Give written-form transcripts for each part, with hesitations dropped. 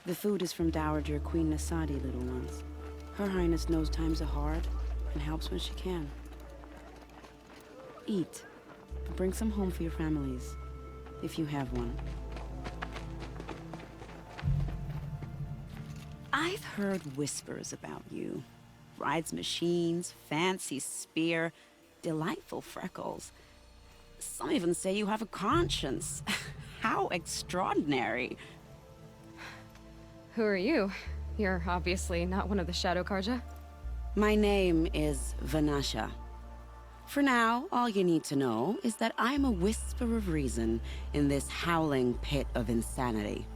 The food is from Dowager Queen Nasadi, little ones. Her Highness knows times are hard and helps when she can. Eat. Bring some home for your families, if you have one. I've heard whispers about you. Rides machines, fancy spear, delightful freckles. Some even say you have a conscience. How extraordinary. Who are you? You're obviously not one of the Shadow Karja. My name is Vanasha. For now, all you need to know is that I'm a whisper of reason in this howling pit of insanity.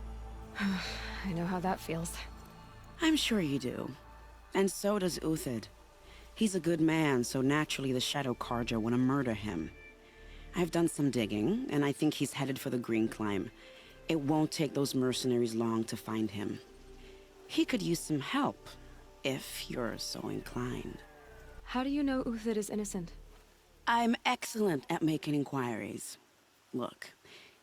I know how that feels. I'm sure you do. And so does Uthid. He's a good man, so naturally the Shadow Karja want to murder him. I've done some digging, and I think he's headed for the Green Climb. It won't take those mercenaries long to find him. He could use some help, if you're so inclined. How do you know Uthid is innocent? I'm excellent at making inquiries. Look,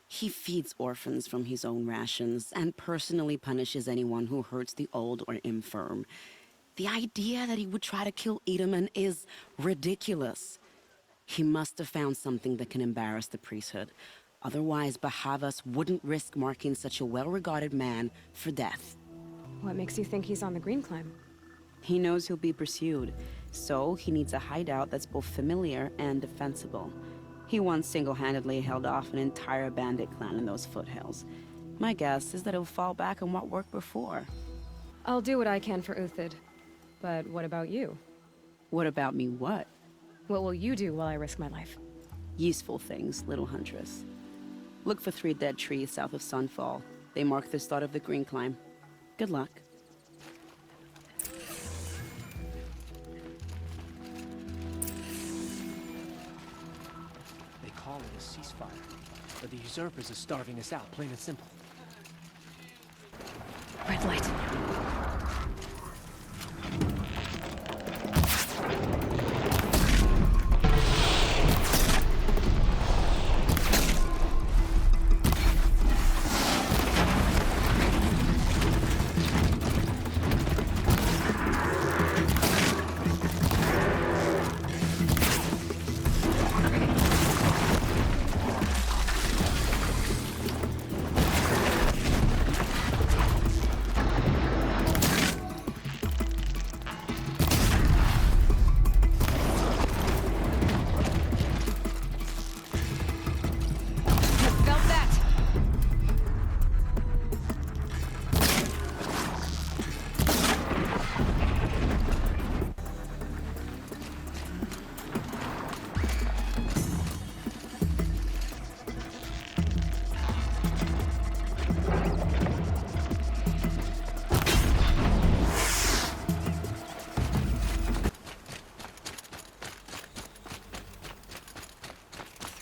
he feeds orphans from his own rations and personally punishes anyone who hurts the old or infirm. The idea that he would try to kill Edaman is ridiculous. He must have found something that can embarrass the priesthood. Otherwise, Bahavas wouldn't risk marking such a well-regarded man for death. What makes you think he's on the Green Climb? He knows he'll be pursued, so he needs a hideout that's both familiar and defensible. He once single-handedly held off an entire bandit clan in those foothills. My guess is that he'll fall back on what worked before. I'll do what I can for Uthid. But what about you? What about me what? What will you do while I risk my life? Useful things, little huntress. Look for 3 dead trees south of Sunfall. They mark the start of the Green Climb. Good luck. They call it a ceasefire, but the usurpers are starving us out, plain and simple. Red light.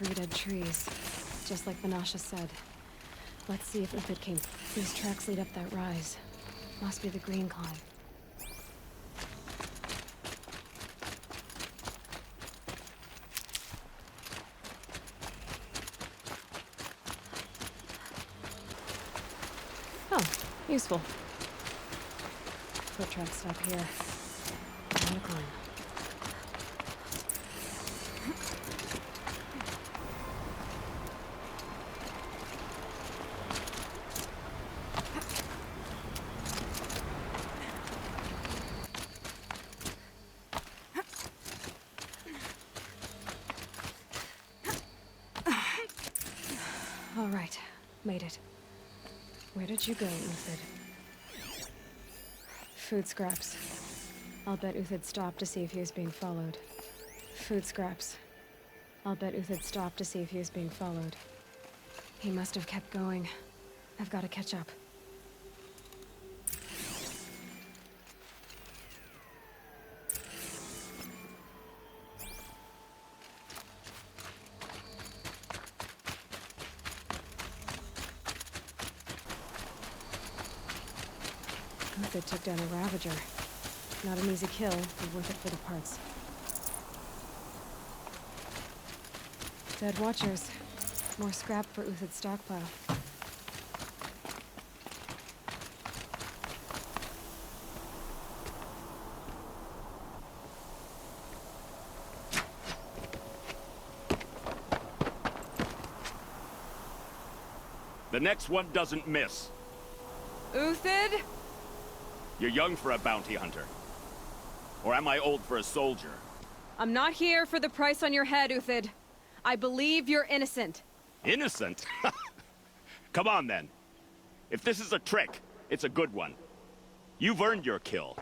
Three dead trees, just like Vanasha said. Let's see if Uthid came. These tracks lead up that rise. Must be the Green Climb. Oh, useful. Foot tracks stop here. On the climb. All right, made it. Where did you go, Uthid? Food scraps. I'll bet Uthid stopped to see if he was being followed. Food scraps. I'll bet Uthid stopped to see if he was being followed. He must have kept going. I've got to catch up. Uthid took down a Ravager. Not an easy kill, but worth it for the parts. Dead Watchers. More scrap for Uthid's stockpile. The next one doesn't miss. Uthid? You're young for a bounty hunter. Or am I old for a soldier? I'm not here for the price on your head, Uthid. I believe you're innocent. Innocent? Come on, then. If this is a trick, it's a good one. You've earned your kill.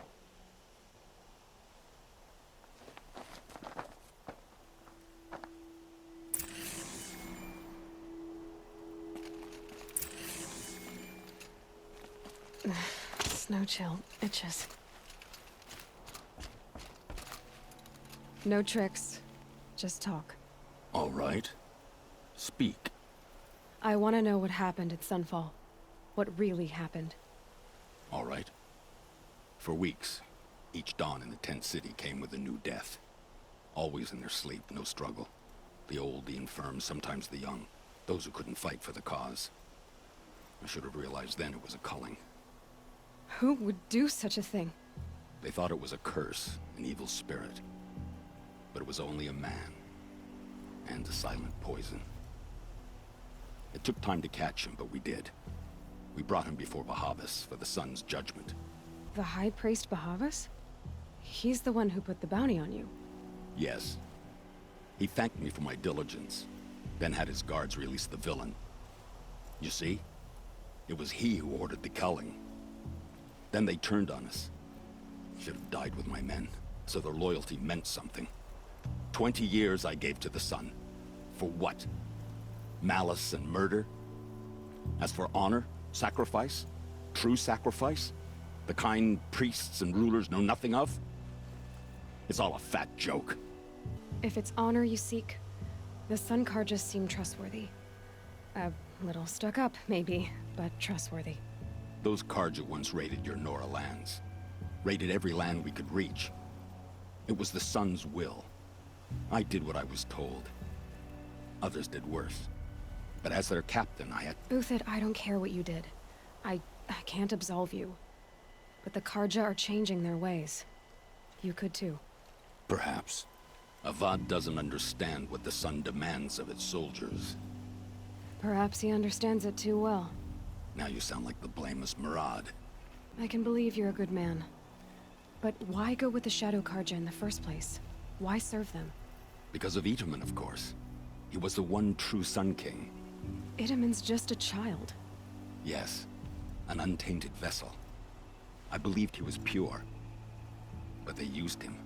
Snow chill itches. No tricks. Just talk. All right. Speak. I want to know what happened at Sunfall. What really happened. All right. For weeks, each dawn in the tent city came with a new death. Always in their sleep, no struggle. The old, the infirm, sometimes the young. Those who couldn't fight for the cause. I should have realized then it was a culling. Who would do such a thing? They thought it was a curse, an evil spirit. But it was only a man. And a silent poison. It took time to catch him, but we did. We brought him before Bahavas for the sun's judgment. The High Priest Bahavas? He's the one who put the bounty on you. Yes. He thanked me for my diligence, then had his guards release the villain. You see? It was he who ordered the culling. Then they turned on us. Should have died with my men, so their loyalty meant something. 20 years I gave to the sun. For what? Malice and murder? As for honor, sacrifice, true sacrifice, the kind priests and rulers know nothing of? It's all a fat joke. If it's honor you seek, the Sun Karjas seem trustworthy. A little stuck up, maybe, but trustworthy. Those Karja once raided your Nora lands. Raided every land we could reach. It was the Sun's will. I did what I was told. Others did worse. But as their captain, I had... Uthid, I don't care what you did. I can't absolve you. But the Karja are changing their ways. You could too. Perhaps. Avad doesn't understand what the Sun demands of its soldiers. Perhaps he understands it too well. Now you sound like the blameless Murad. I can believe you're a good man. But why go with the Shadow Karja in the first place? Why serve them? Because of Itaman, of course. He was the one true Sun King. Itaman's just a child. Yes, an untainted vessel. I believed he was pure. But they used him.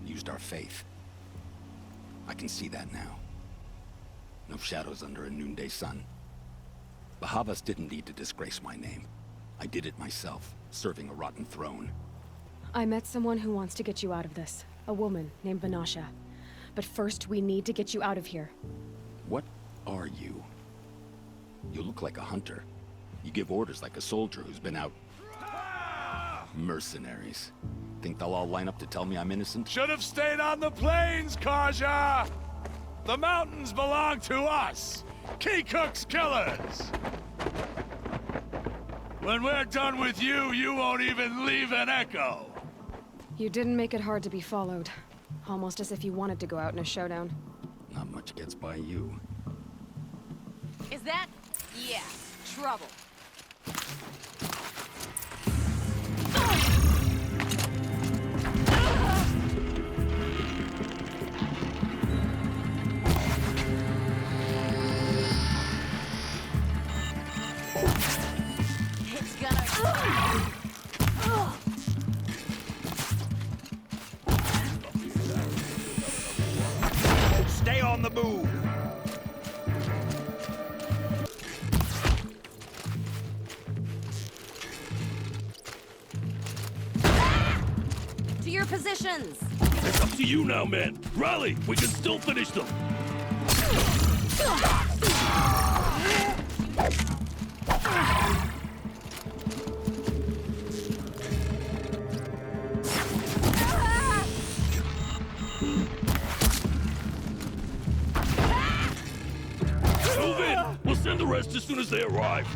Used our faith. I can see that now. No shadows under a noonday sun. Bahavas didn't need to disgrace my name. I did it myself, serving a rotten throne. I met someone who wants to get you out of this. A woman named Vanasha. But first, we need to get you out of here. What are you? You look like a hunter. You give orders like a soldier who's been out... Mercenaries. Think they'll all line up to tell me I'm innocent? Should have stayed on the plains, Karja! The mountains belong to us! Keycook's killers! When we're done with you, you won't even leave an echo! You didn't make it hard to be followed. Almost as if you wanted to go out in a showdown. Not much gets by you. Is that? Yeah, trouble. It's gonna... Stay on the move! To your positions! It's up to you now, man. Rally! We can still finish them! Move in! We'll send the rest as soon as they arrive.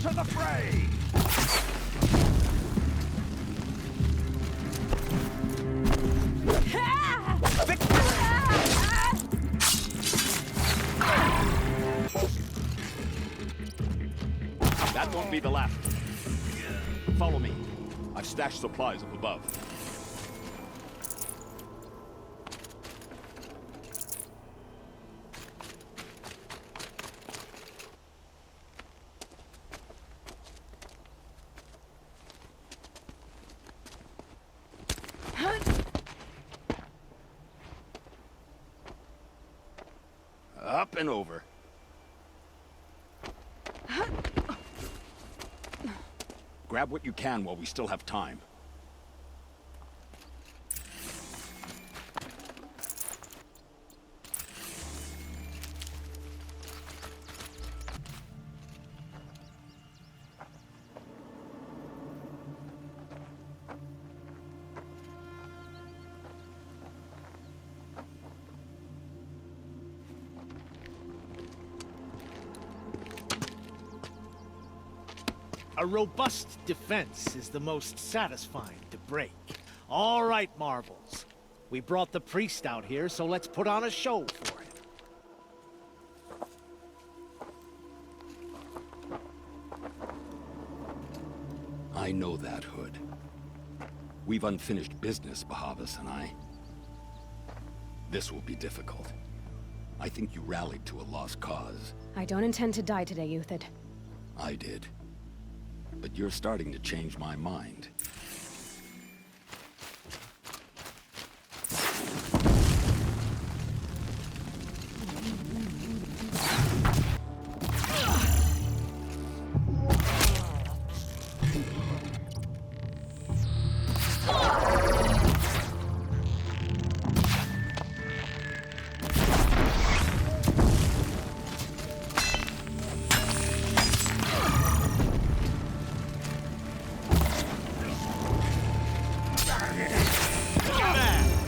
to the fray! That won't be the last. Follow me. I've stashed supplies up above. Up and over. Grab what you can while we still have time. A robust defense is the most satisfying to break. All right, Marvels. We brought the priest out here, so let's put on a show for him. I know that, Hood. We've unfinished business, Bahavas and I. This will be difficult. I think you rallied to a lost cause. I don't intend to die today, Euthyd. I did. But you're starting to change my mind.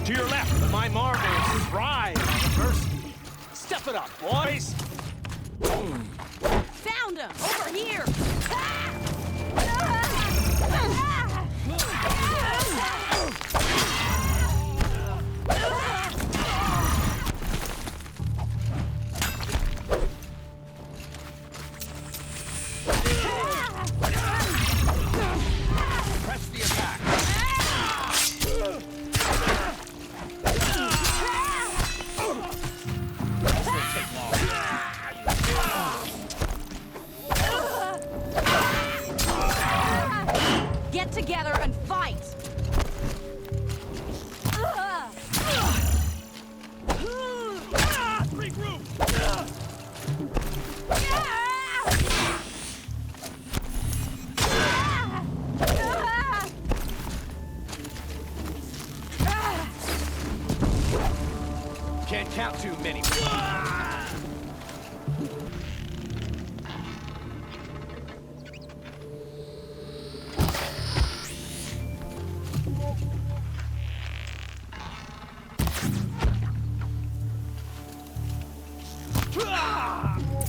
To your left, my Marvels thrive on adversity. Step it up, boys! Found him! Over here! Press the attack! Get together and fight! Regroup! Can't count too many.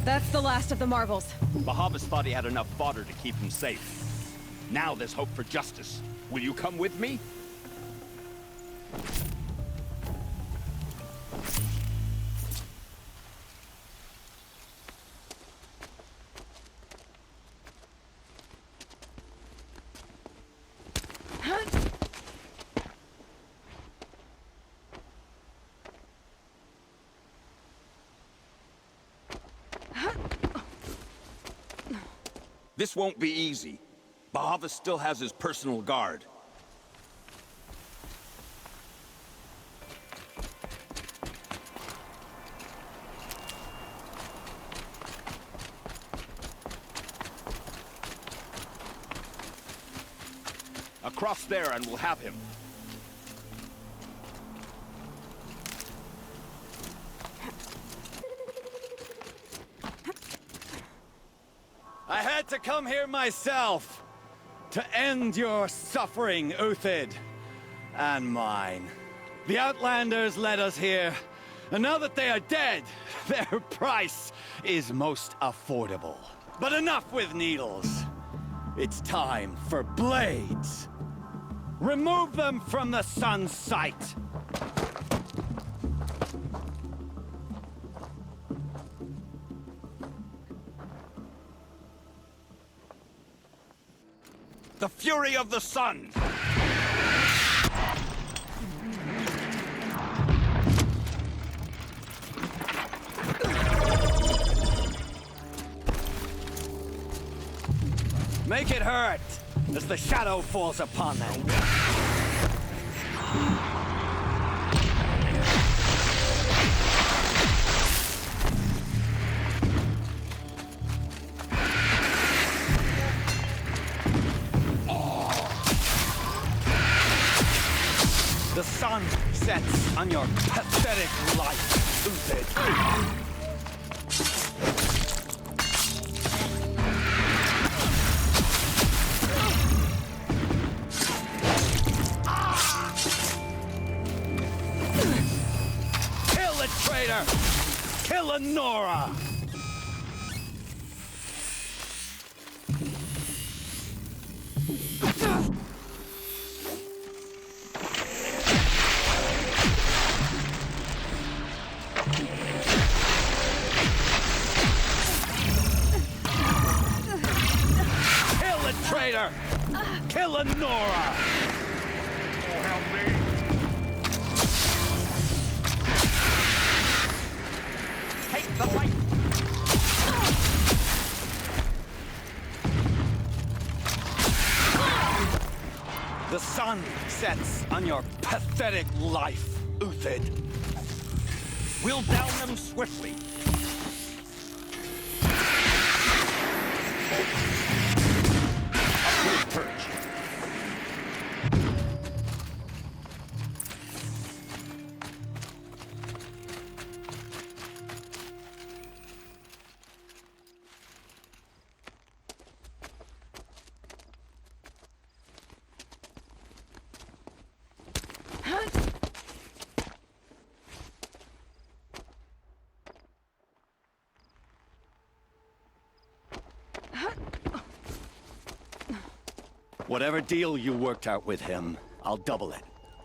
That's the last of the Marvels. Bahavas thought he had enough fodder to keep him safe. Now there's hope for justice. Will you come with me? This won't be easy. Bahavas still has his personal guard. Across there and we'll have him. I had to come here myself to end your suffering, Euthyd, and mine. The Outlanders led us here, and now that they are dead, their price is most affordable. But enough with needles. It's time for blades. Remove them from the sun's sight. The fury of the sun! Make it hurt as the shadow falls upon them. The sun sets on your pathetic life, Uthid. Kill Nora! Kill the traitor! Kill Nora! Oh, help me! Take the light! The sun sets on your pathetic life, Uthid. We'll down them swiftly. A good perch. Whatever deal you worked out with him, I'll double it.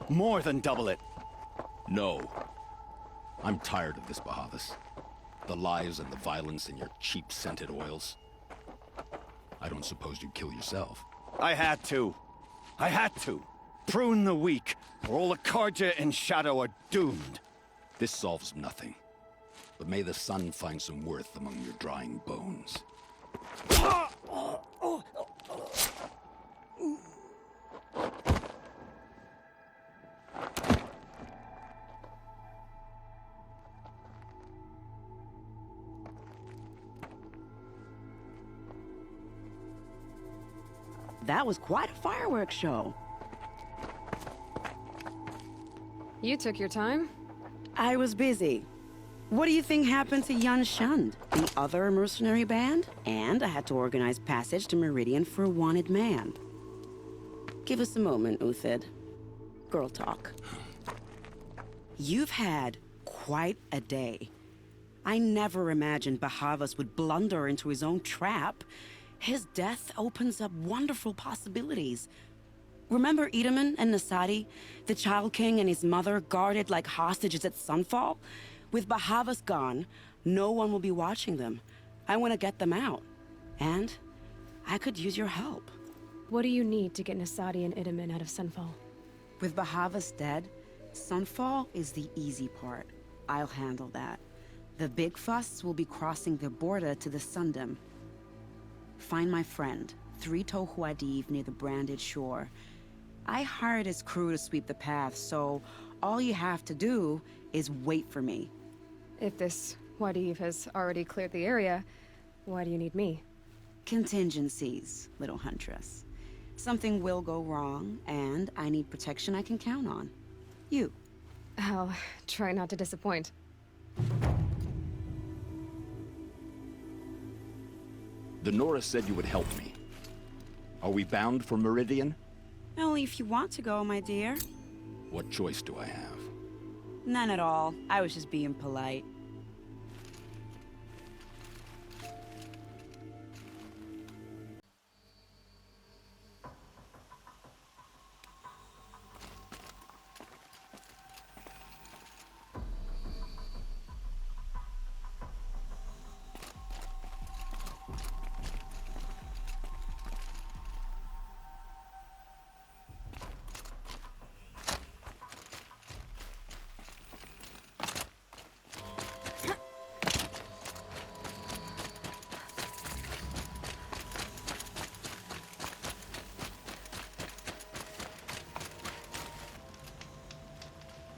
More than double it. No. I'm tired of this, Bahavas. The lies and the violence and your cheap scented oils. I don't suppose you'd kill yourself. I had to. I had to. Prune the weak, or all the Karja in Shadow are doomed. This solves nothing. But may the sun find some worth among your drying bones. That was quite a fireworks show. You took your time? I was busy. What do you think happened to Yun Shund, the other mercenary band? And I had to organize passage to Meridian for a wanted man. Give us a moment, Uthid. Girl talk. You've had quite a day. I never imagined Bahavas would blunder into his own trap. His death opens up wonderful possibilities. Remember Edaman and Nasadi, the Child King and his mother guarded like hostages at sunfall? With Bahavas gone, no one will be watching them. I want to get them out. And I could use your help. What do you need to get Nasadi and Idaman out of Sunfall? With Bahavas dead, Sunfall is the easy part. I'll handle that. The big fuss will be crossing the border to the Sundom. Find my friend, 3 Tohuadiv near the branded shore. I hired his crew to sweep the path, so all you have to do is wait for me. If this Wadiv has already cleared the area, why do you need me? Contingencies, little huntress. Something will go wrong, and I need protection I can count on. You. I'll try not to disappoint. The Nora said you would help me. Are we bound for Meridian? Only if you want to go, my dear. What choice do I have? None at all. I was just being polite.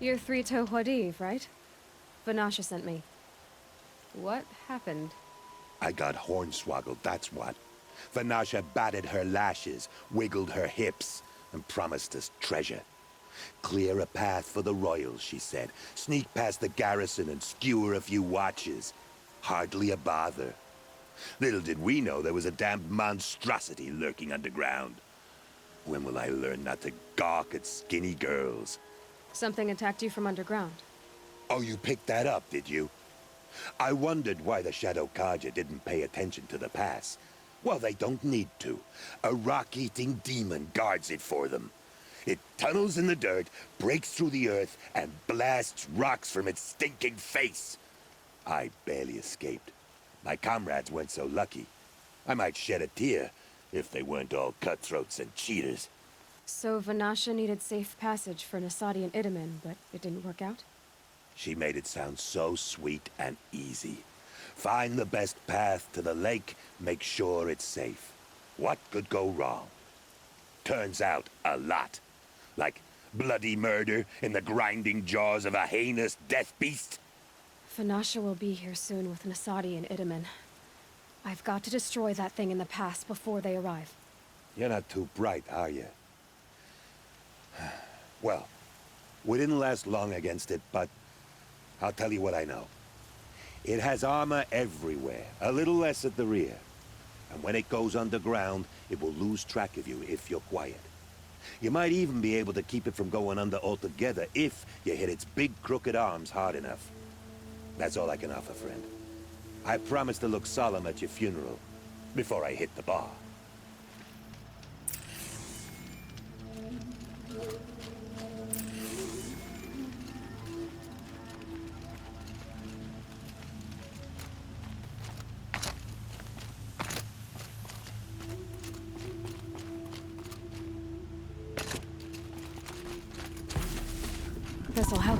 You're Three-Toe Huadiv, right? Vanasha sent me. What happened? I got hornswoggled, that's what. Vanasha batted her lashes, wiggled her hips, and promised us treasure. Clear a path for the royals, she said. Sneak past the garrison and skewer a few watches. Hardly a bother. Little did we know there was a damned monstrosity lurking underground. When will I learn not to gawk at skinny girls? Something attacked you from underground. Oh, you picked that up, did you? I wondered why the Shadow Kaja didn't pay attention to the pass. Well, they don't need to. A rock-eating demon guards it for them. It tunnels in the dirt, breaks through the earth, and blasts rocks from its stinking face. I barely escaped. My comrades weren't so lucky. I might shed a tear if they weren't all cutthroats and cheaters. So Vanasha needed safe passage for Nasadi and Itamen, but it didn't work out? She made it sound so sweet and easy. Find the best path to the lake, make sure it's safe. What could go wrong? Turns out, a lot. Like bloody murder in the grinding jaws of a heinous death beast. Vanasha will be here soon with Nasadi and Itamen. I've got to destroy that thing in the pass before they arrive. You're not too bright, are you? Well, we didn't last long against it, but I'll tell you what I know. It has armor everywhere, a little less at the rear. And when it goes underground, it will lose track of you if you're quiet. You might even be able to keep it from going under altogether if you hit its big crooked arms hard enough. That's all I can offer, friend. I promise to look solemn at your funeral before I hit the bar. This'll help.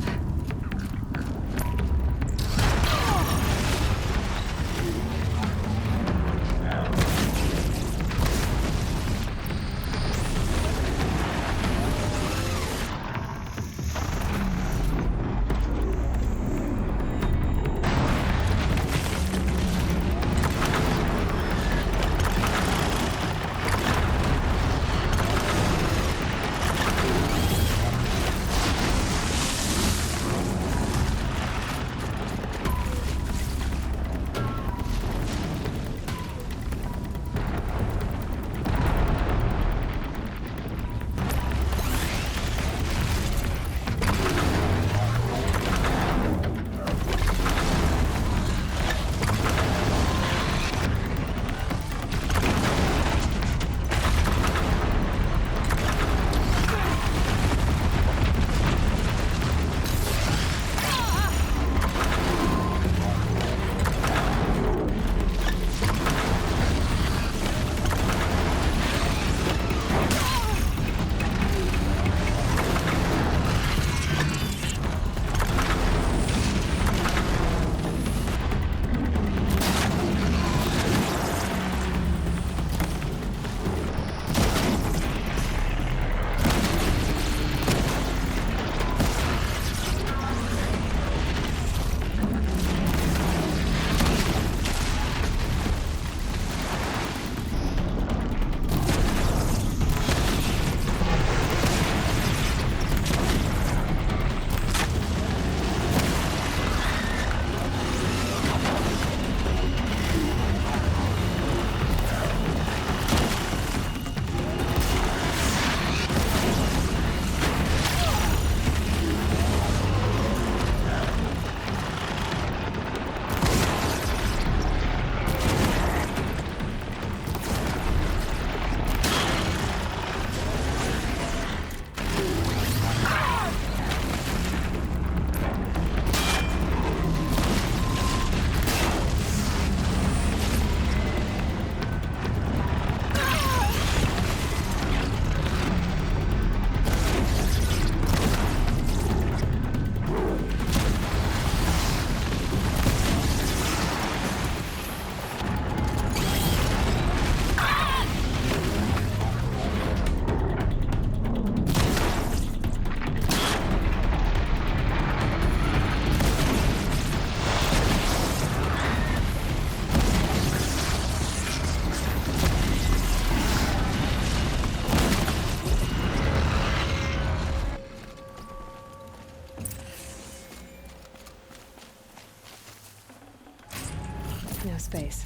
No space.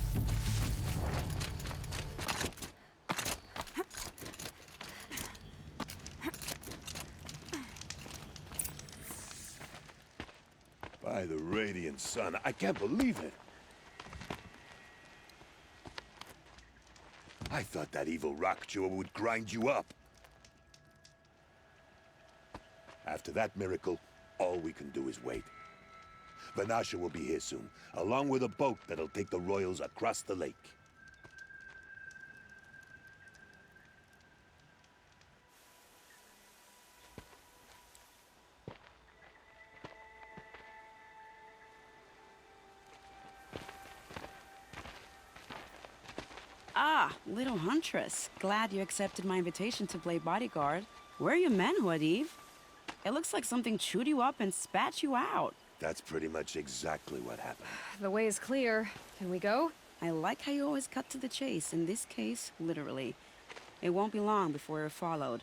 By the radiant sun, I can't believe it. I thought that evil rock chewer would grind you up. After that miracle, all we can do is wait. Vanasha will be here soon, along with a boat that'll take the royals across the lake. Ah, little huntress. Glad you accepted my invitation to play bodyguard. Where are your men, Huadiv? It looks like something chewed you up and spat you out. That's pretty much exactly what happened. The way is clear. Can we go? I like how you always cut to the chase. In this case, literally. It won't be long before we're followed.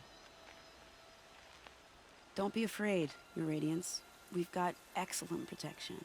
Don't be afraid, Your Radiance. We've got excellent protection.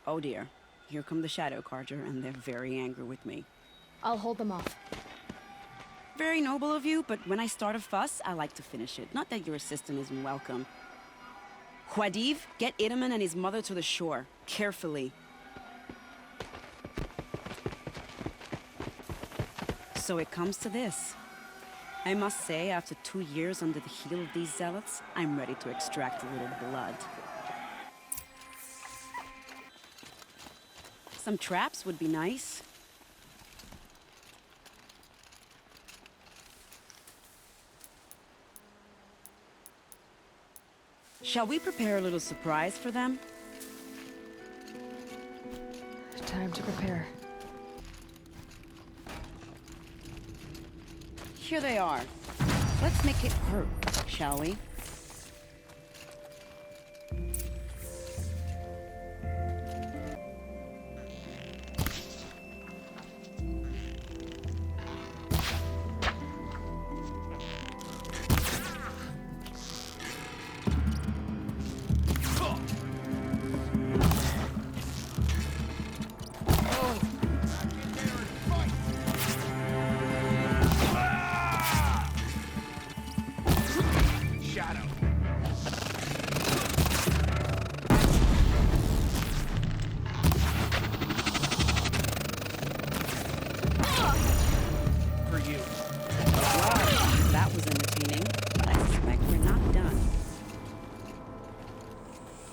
Oh dear. Here come the Shadow Carja, and they're very angry with me. I'll hold them off. Very noble of you, but when I start a fuss, I like to finish it. Not that your assistant isn't welcome. Huadiv, get Idaman and his mother to the shore. Carefully. So it comes to this. I must say, after 2 years under the heel of these zealots, I'm ready to extract a little blood. Some traps would be nice. Shall we prepare a little surprise for them? Time to prepare. Here they are. Let's make it hurt, shall we?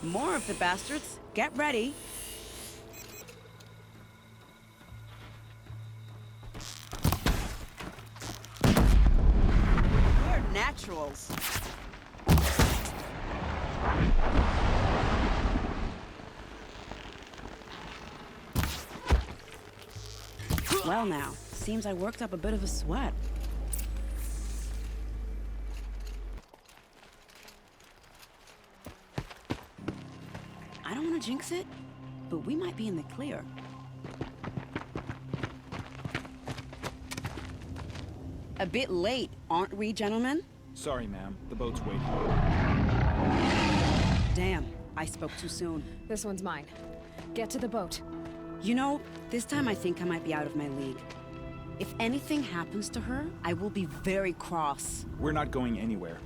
More of the bastards. Get ready. We're naturals. Well now, seems I worked up a bit of a sweat. I don't want to jinx it, but we might be in the clear. A bit late, aren't we, gentlemen? Sorry, ma'am. The boat's waiting. Damn, I spoke too soon. This one's mine. Get to the boat. You know, this time I think I might be out of my league. If anything happens to her, I will be very cross. We're not going anywhere.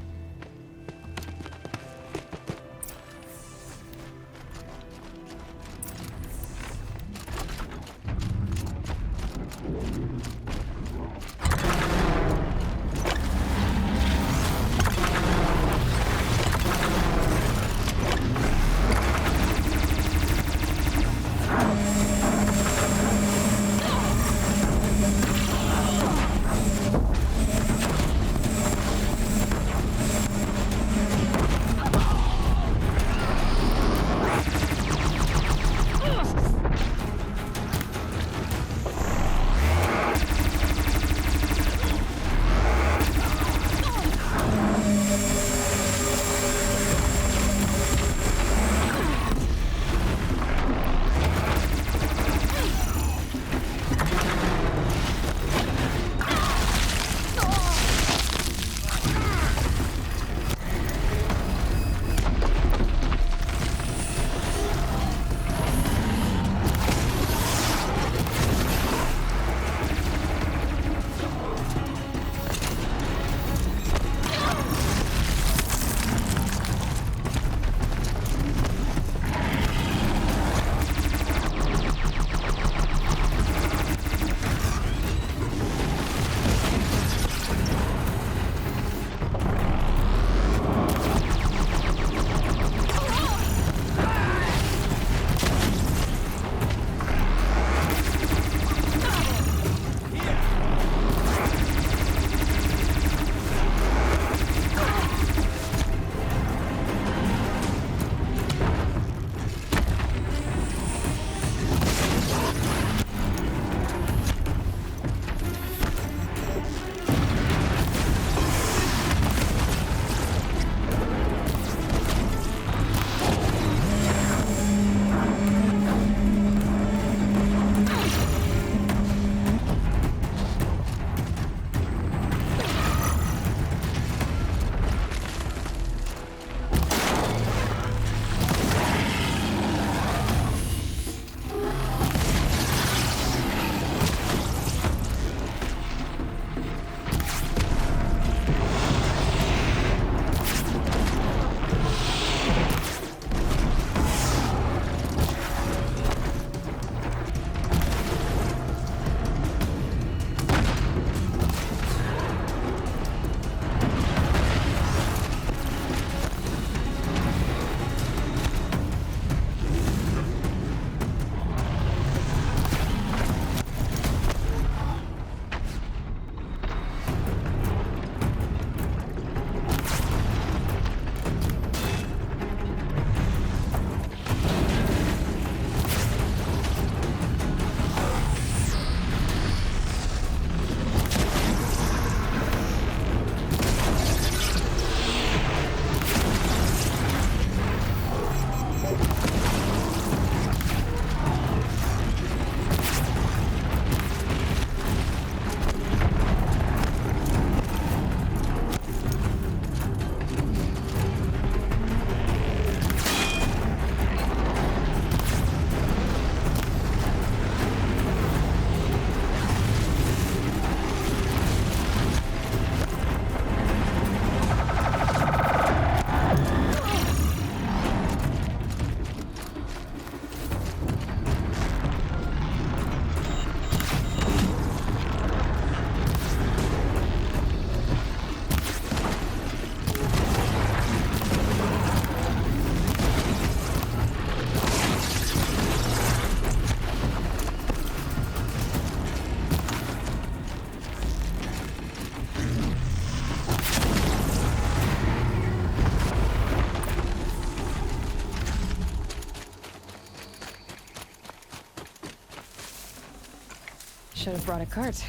Should have brought a cart.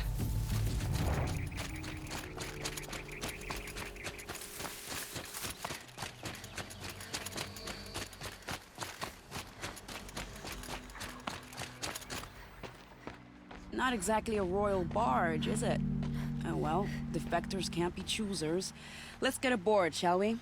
Not exactly a royal barge, is it? Oh well, defectors can't be choosers. Let's get aboard, shall we?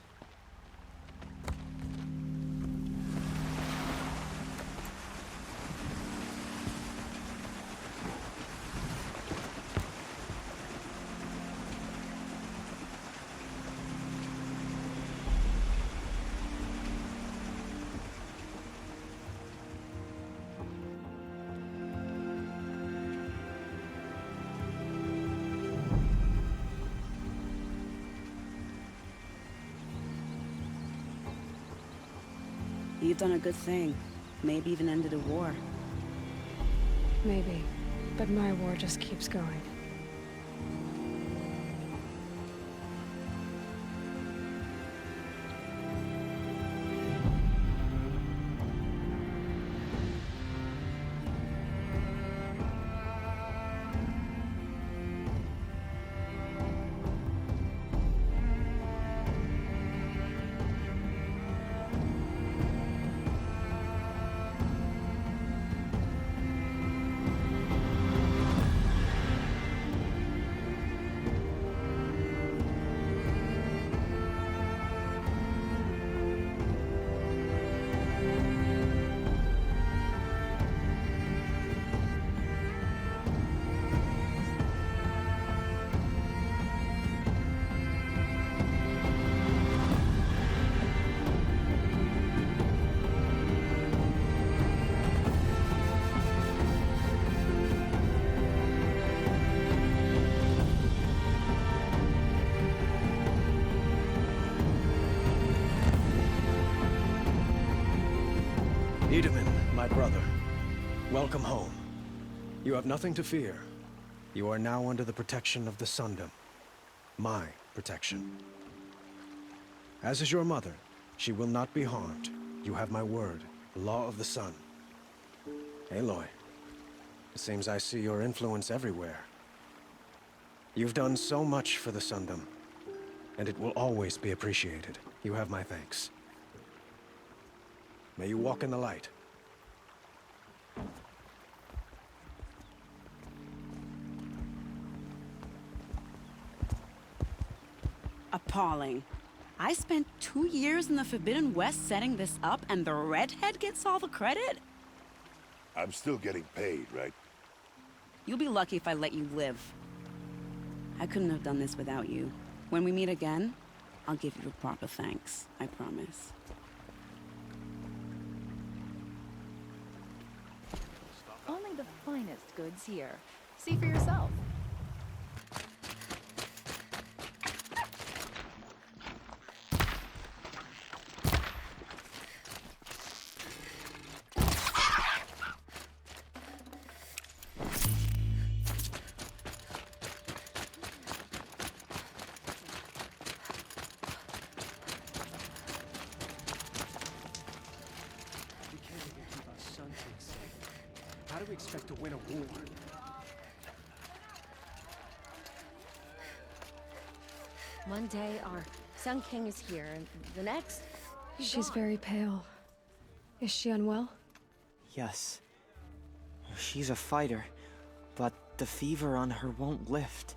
You've done a good thing. Maybe even ended a war. Maybe. But my war just keeps going. My brother, welcome home. You have nothing to fear. You are now under the protection of the Sundom. My protection. As is your mother, she will not be harmed. You have my word, the law of the sun. Aloy, it seems I see your influence everywhere. You've done so much for the Sundom, and it will always be appreciated. You have my thanks. May you walk in the light. Appalling. I spent 2 years in the Forbidden West setting this up, and the redhead gets all the credit? I'm still getting paid, right? You'll be lucky if I let you live. I couldn't have done this without you. When we meet again, I'll give you a proper thanks. I promise. Only the finest goods here. See for yourself. How do we expect to win a war? One day our Sun King is here, and the next, She's very pale. Is she unwell? Yes. She's a fighter, but the fever on her won't lift.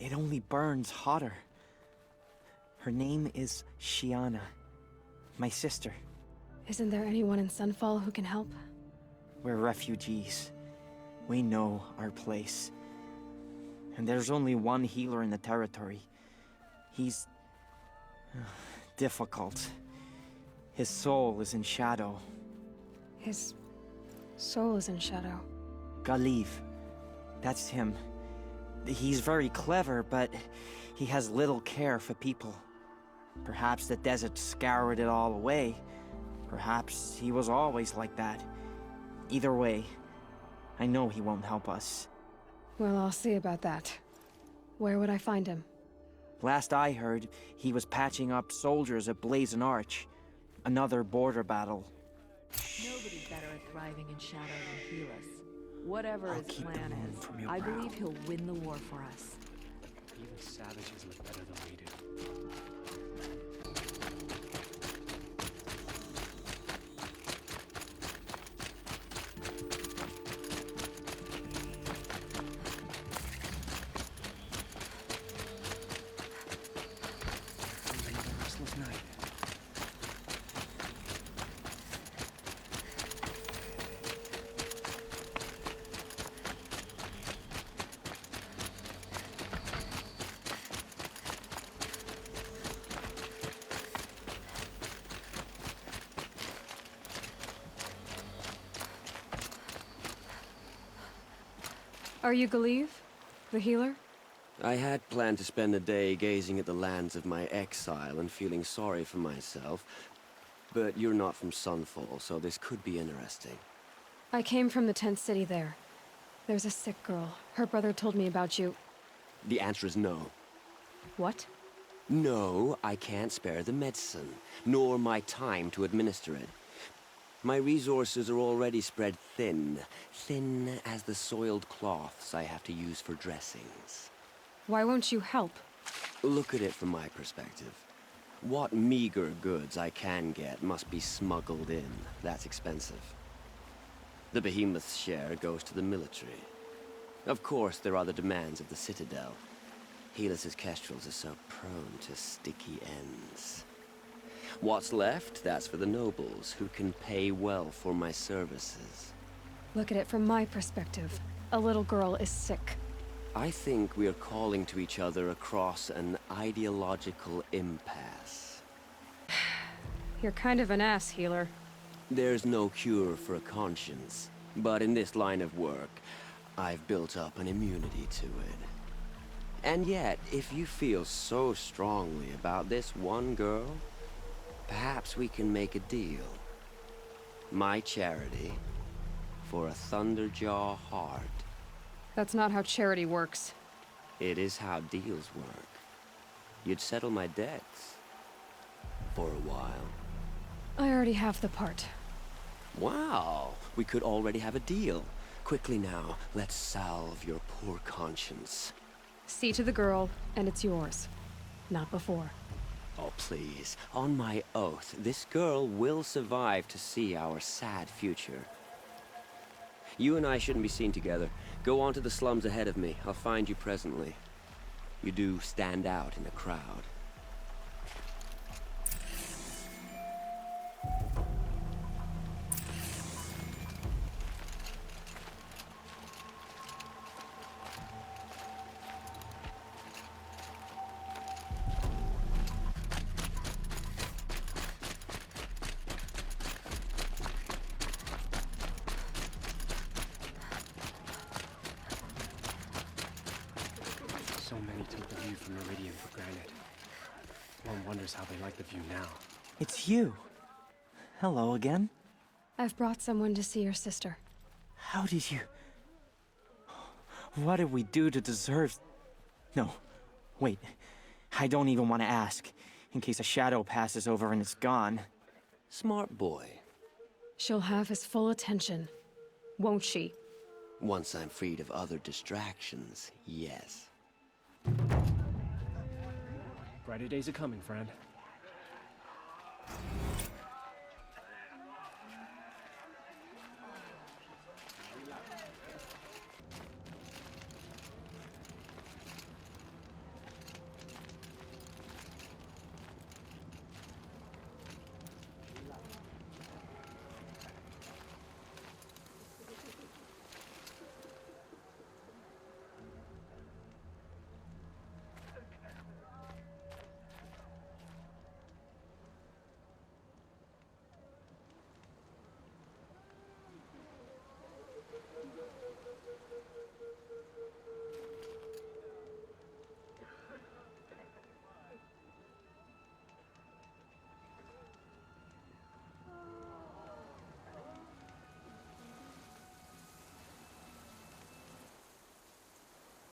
It only burns hotter. Her name is Shiana, my sister. Isn't there anyone in Sunfall who can help? We're refugees. We know our place. And there's only one healer in the territory. He's difficult. His soul is in shadow. His soul is in shadow. Galiv. That's him. He's very clever, but he has little care for people. Perhaps the desert scoured it all away. Perhaps he was always like that. Either way, I know he won't help us. Well, I'll see about that. Where would I find him? Last I heard, he was patching up soldiers at Blazon Arch. Another border battle. Nobody's better at thriving in shadow than Helis. Whatever I'll his keep the plan moon is, from your I brow. believe he'll win the war for us. Even savages look better than we do. Another restless night. Are you Galeev? The healer? I had planned to spend a day gazing at the lands of my exile and feeling sorry for myself, but you're not from Sunfall, so this could be interesting. I came from the tent city there. There's a sick girl. Her brother told me about you. The answer is no. What? No, I can't spare the medicine, nor my time to administer it. My resources are already spread thin, thin as the soiled cloths I have to use for dressings. Why won't you help? Look at it from my perspective. What meager goods I can get must be smuggled in. That's expensive. The behemoth's share goes to the military. Of course, there are the demands of the Citadel. Helis's kestrels are so prone to sticky ends. What's left, that's for the nobles, who can pay well for my services. Look at it from my perspective. A little girl is sick. I think we are calling to each other across an ideological impasse. You're kind of an ass, healer. There's no cure for a conscience, but in this line of work, I've built up an immunity to it. And yet, if you feel so strongly about this one girl, perhaps we can make a deal. My charity for a Thunderjaw heart. That's not how charity works. It is how deals work. You'd settle my debts. For a while. I already have the part. Wow, we could already have a deal. Quickly now, let's salve your poor conscience. See to the girl, and it's yours. Not before. Oh, please. On my oath, this girl will survive to see our sad future. You and I shouldn't be seen together. Go on to the slums ahead of me. I'll find you presently. You do stand out in a crowd. So many took the view from Meridian for granted. One wonders how they like the view now. It's you. Hello again. I've brought someone to see your sister. How did you... What did we do to deserve... No, wait. I don't even want to ask, in case a shadow passes over and it's gone. Smart boy. She'll have his full attention, won't she? Once I'm freed of other distractions, yes. Brighter days are coming, friend.